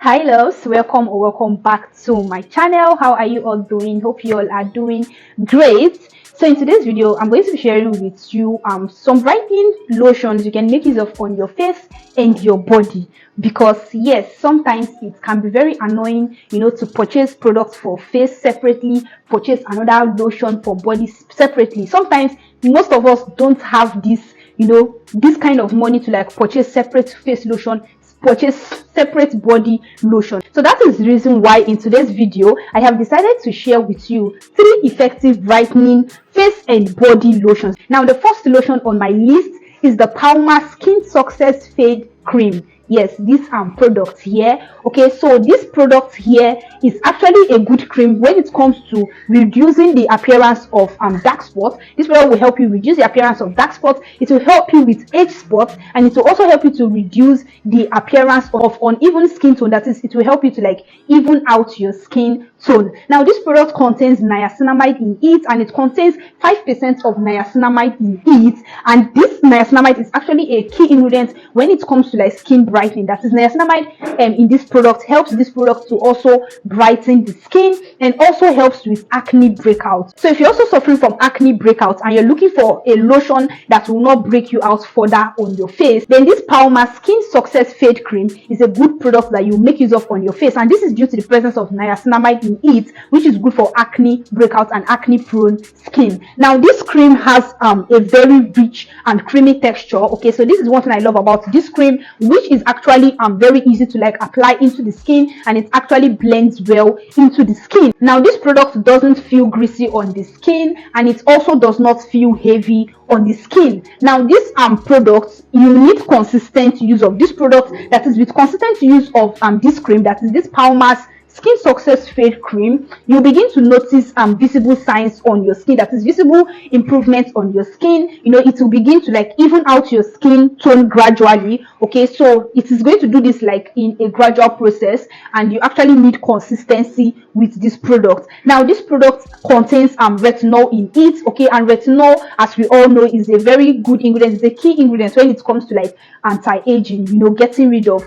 Hi loves, welcome or welcome back to my channel. How are you all doing? Hope you all are doing great. So in today's video, I'm going to be sharing with you some brightening lotions you can make use of on your face and your body, because yes, sometimes it can be very annoying, to purchase products for face separately, purchase another lotion for body separately. Sometimes most of us don't have this this kind of money to like purchase separate face lotion, purchase separate body lotion. So that is the reason why in today's video I have decided to share with you 3 effective brightening face and body lotions. Now the first lotion on my list is the Palmer Skin Success Fade Cream. Yes, this product here. Okay, so this product here is actually a good cream when it comes to reducing the appearance of dark spots. This product will help you reduce the appearance of dark spots. It will help you with age spots, and it will also help you to reduce the appearance of uneven skin tone. That is, it will help you to like even out your skin tone. Now this product contains niacinamide in it, and it contains 5% of niacinamide in it, and this niacinamide is actually a key ingredient when it comes to like skin brightening. That is, niacinamide in this product helps this product to also brighten the skin and also helps with acne breakout. So if you're also suffering from acne breakout and you're looking for a lotion that will not break you out further on your face, then this Palmer Skin Success Fade Cream is a good product that you make use of on your face, and this is due to the presence of niacinamide in it, which is good for acne breakout and acne prone skin. Now this cream has a very rich and creamy texture. Okay, so this is one thing I love about this cream, which is actually very easy to like apply into the skin, and it actually blends well into the skin. Now this product doesn't feel greasy on the skin, and it also does not feel heavy on the skin. Now this product, you need consistent use of this product. That is, with consistent use of this cream, that is this Palmer's Skin Success Fade Cream, you begin to notice visible signs on your skin. That is, visible improvements on your skin. It will begin to like even out your skin tone gradually. Okay, so it is going to do this like in a gradual process, and you actually need consistency with this product. Now this product contains retinol in it. Okay, and retinol, as we all know, is a very good ingredient. It's a key ingredient when it comes to like anti-aging, getting rid of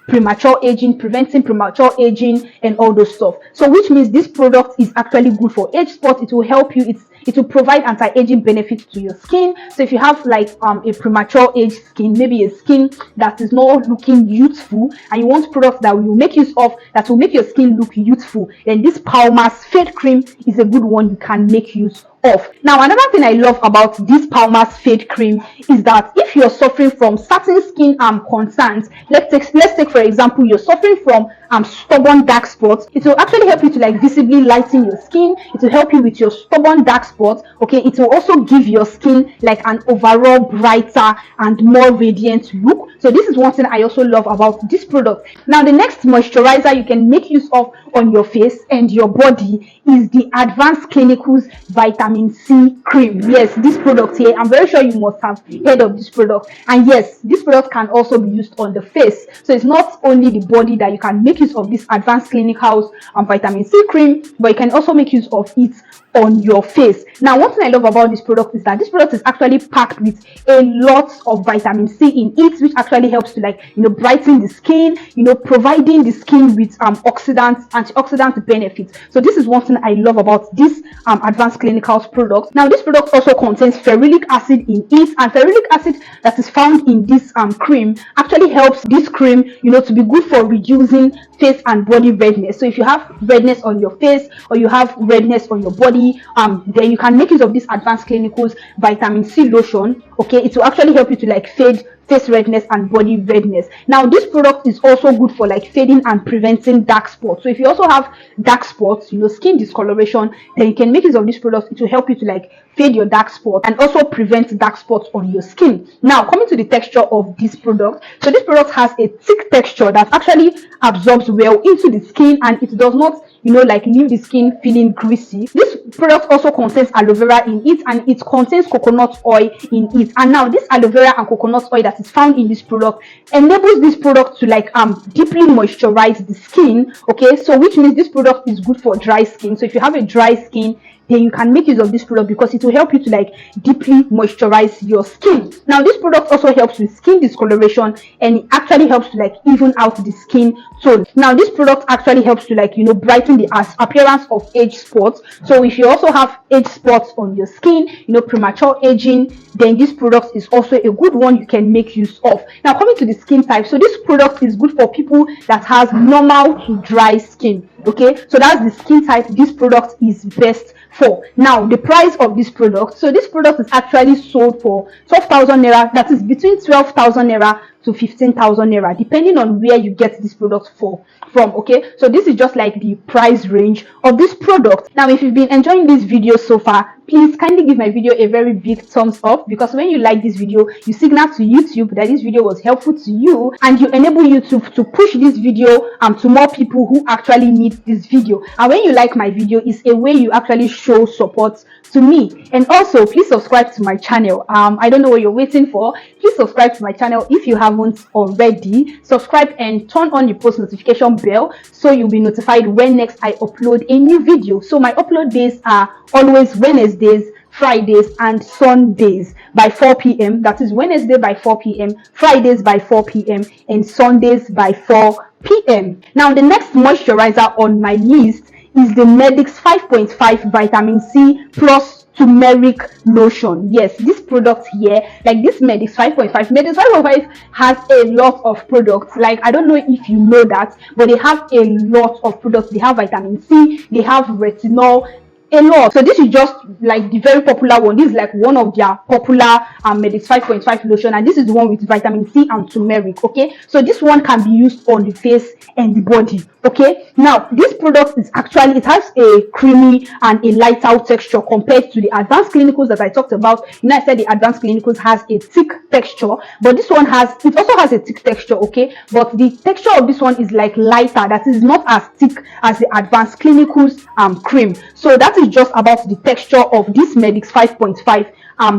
premature aging, preventing premature aging and all those stuff. So which means this product is actually good for age spots. It will help you, it will provide anti-aging benefits to your skin. So if you have like a premature age skin, maybe a skin that is not looking youthful, and you want products that will make use of, that will make your skin look youthful, then this Palmer's Fade Cream is a good one you can make use of. Now another thing I love about this Palmer's Fade Cream is that if you're suffering from certain skin concerns, let's take for example, you're suffering from stubborn dark spots, it will actually help you to like visibly lighten your skin. It will help you with your stubborn dark spots. Okay, it will also give your skin like an overall brighter and more radiant look. So this is one thing I also love about this product. Now the next moisturizer you can make use of on your face and your body is the Advanced Clinicals Vitamin C Cream. Yes, this product here, I'm very sure you must have heard of this product, and yes, this product can also be used on the face. So it's not only the body that you can make use of this Advanced Clinicals Vitamin C Cream, but you can also make use of it on your face. Now one thing I love about this product is that this product is actually packed with a lot of vitamin C in it, which actually helps to like brighten the skin, providing the skin with antioxidant benefits. So this is one thing I love about this Advanced Clinicals product. Now this product also contains ferulic acid in it, and ferulic acid that is found in this cream actually helps this cream to be good for reducing face and body redness. So if you have redness on your face or you have redness on your body, then you can make use of this Advanced Clinicals Vitamin C lotion. Okay, it will actually help you to like fade face redness and body redness. Now this product is also good for like fading and preventing dark spots. So if you also have dark spots, skin discoloration, then you can make use of this product. It will help you to like fade your dark spots and also prevent dark spots on your skin. Now coming to the texture of this product, so this product has a thick texture that actually absorbs well into the skin, and it does not like leave the skin feeling greasy. This product also contains aloe vera in it, and it contains coconut oil in it. And now this aloe vera and coconut oil that is found in this product enables this product to like deeply moisturize the skin. Okay, so which means this product is good for dry skin. So if you have a dry skin, then you can make use of this product because it will help you to like deeply moisturize your skin. Now this product also helps with skin discoloration, and it actually helps to like even out the skin tone. Now this product actually helps to like, you know, brighten the appearance of age spots. So if you also have age spots on your skin, you know, premature aging, then this product is also a good one you can make use of. Now coming to the skin type, so this product is good for people that has normal to dry skin. Okay, so that's the skin type this product is best for. Now the price of this product, so this product is actually sold for 12,000 naira, that is between 12,000 naira to 15,000 naira, depending on where you get this product from. Okay, so this is just like the price range of this product. Now if you've been enjoying this video so far, please kindly give my video a very big thumbs up, because when you like this video, you signal to YouTube that this video was helpful to you, and you enable YouTube to push this video to more people who actually need this video. And when you like my video, it's a way you actually show support to me. And also please subscribe to my channel. I don't know what you're waiting for. Please subscribe to my channel if you haven't already. Subscribe and turn on the post notification bell so you'll be notified when next I upload a new video. So my upload days are always Wednesdays, Fridays and Sundays by 4 p.m. That is Wednesday by 4 p.m., Fridays by 4 p.m. and Sundays by 4 p.m. Now the next moisturizer on my list is the Medix 5.5 vitamin C plus turmeric lotion. Yes, this product here, like this Medix 5.5, Medix 5.5 has a lot of products. Like, I don't know if you know that, but they have a lot of products. They have vitamin C, they have retinol, a lot. So this is just like the very popular one. This is like one of their popular Medix 5.5 lotion, and this is the one with vitamin C and turmeric. Okay, so this one can be used on the face and the body. Okay, now this product is actually, it has a creamy and a lighter texture compared to the advanced clinicals that I talked about. You know, I said the advanced clinicals has a thick texture, but this one has, it also has a thick texture. Okay, but the texture of this one is like lighter, that is not as thick as the advanced clinicals cream. So that is just about the texture of this Medix 5.5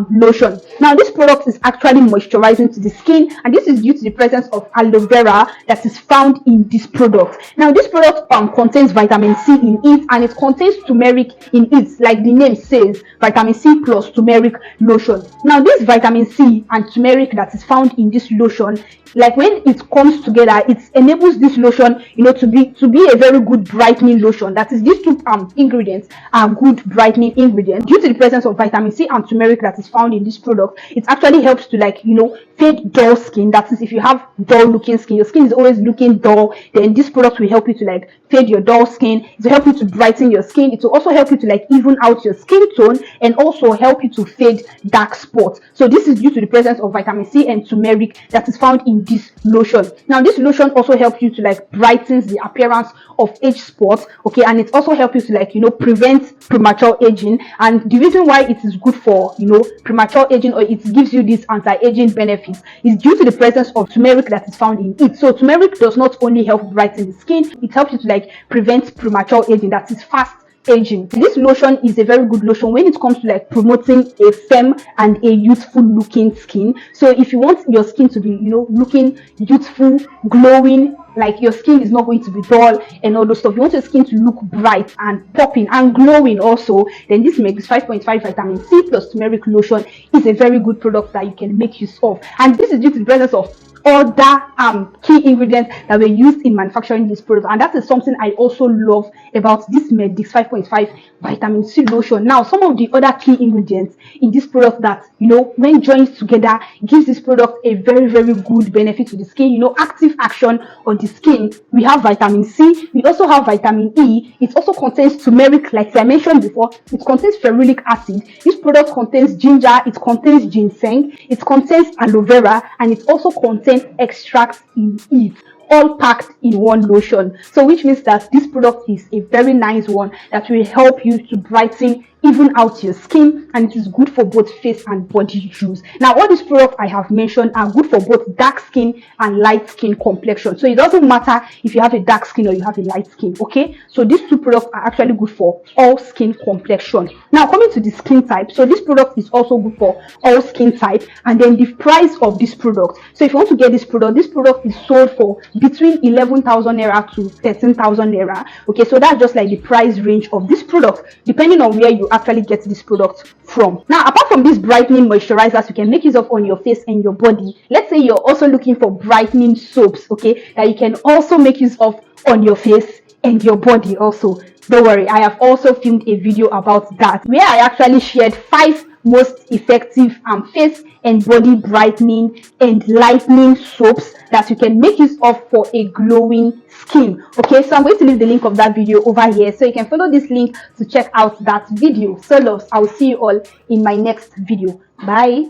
lotion. Now this product is actually moisturizing to the skin, and this is due to the presence of aloe vera that is found in this product. Now this product contains vitamin C in it, and it contains turmeric in it, like the name says, vitamin C plus turmeric lotion. Now this vitamin C and turmeric that is found in this lotion, like when it comes together, it enables this lotion, you know, to be a very good brightening lotion. That is, these two ingredients are good brightening ingredients. Due to the presence of vitamin C and turmeric that is found in this product, it actually helps to, like, you know, fade dull skin. That is, if you have dull looking skin, your skin is always looking dull, then this product will help you to like fade your dull skin. It will help you to brighten your skin. It will also help you to like even out your skin tone, and also help you to fade dark spots. So this is due to the presence of vitamin C and turmeric that is found in this lotion. Now this lotion also helps you to like brightens the appearance of age spots. Okay, and it also helps you to like, you know, prevent premature aging. And the reason why it is good for, you know, premature aging, or it gives you these anti-aging benefits, is due to the presence of turmeric that is found in it. So turmeric does not only help brighten the skin, it helps you to like prevent premature aging, that is fast aging. This lotion is a very good lotion when it comes to like promoting a firm and a youthful looking skin. So if you want your skin to be, you know, looking youthful, glowing, like your skin is not going to be dull and all those stuff, you want your skin to look bright and popping and glowing also, then this Medix 5.5 vitamin C plus turmeric lotion is a very good product that you can make use of. And this is due to the presence of other key ingredients that were used in manufacturing this product, and that is something I also love about this Medix 5.5 vitamin C lotion. Now some of the other key ingredients in this product that, you know, when joined together, gives this product a very, very good benefit to the skin, you know, active action on the skin. We have vitamin C, we also have vitamin E. It also contains turmeric, like I mentioned before. It contains ferulic acid. This product contains ginger, it contains ginseng, it contains aloe vera, and it also contains extracts in it, all packed in one lotion. So which means that this product is a very nice one that will help you to brighten even out your skin, and it is good for both face and body use. Now all these products I have mentioned are good for both dark skin and light skin complexion. So it doesn't matter if you have a dark skin or you have a light skin. Okay, so these two products are actually good for all skin complexion. Now coming to the skin type, so this product is also good for all skin type. And then the price of this product, so if you want to get this product is sold for between 11,000 naira to 13,000 naira. Okay, so that's just like the price range of this product, depending on where you actually get this product from. Now, apart from these brightening moisturizers you can make use of on your face and your body, let's say you're also looking for brightening soaps, okay, that you can also make use of on your face and your body also. Don't worry, I have also filmed a video about that where I actually shared 5 most effective face and body brightening and lightening soaps that you can make use of for a glowing skin. Okay, so I'm going to leave the link of that video over here so you can follow this link to check out that video. So loves, I will see you all in my next video. Bye.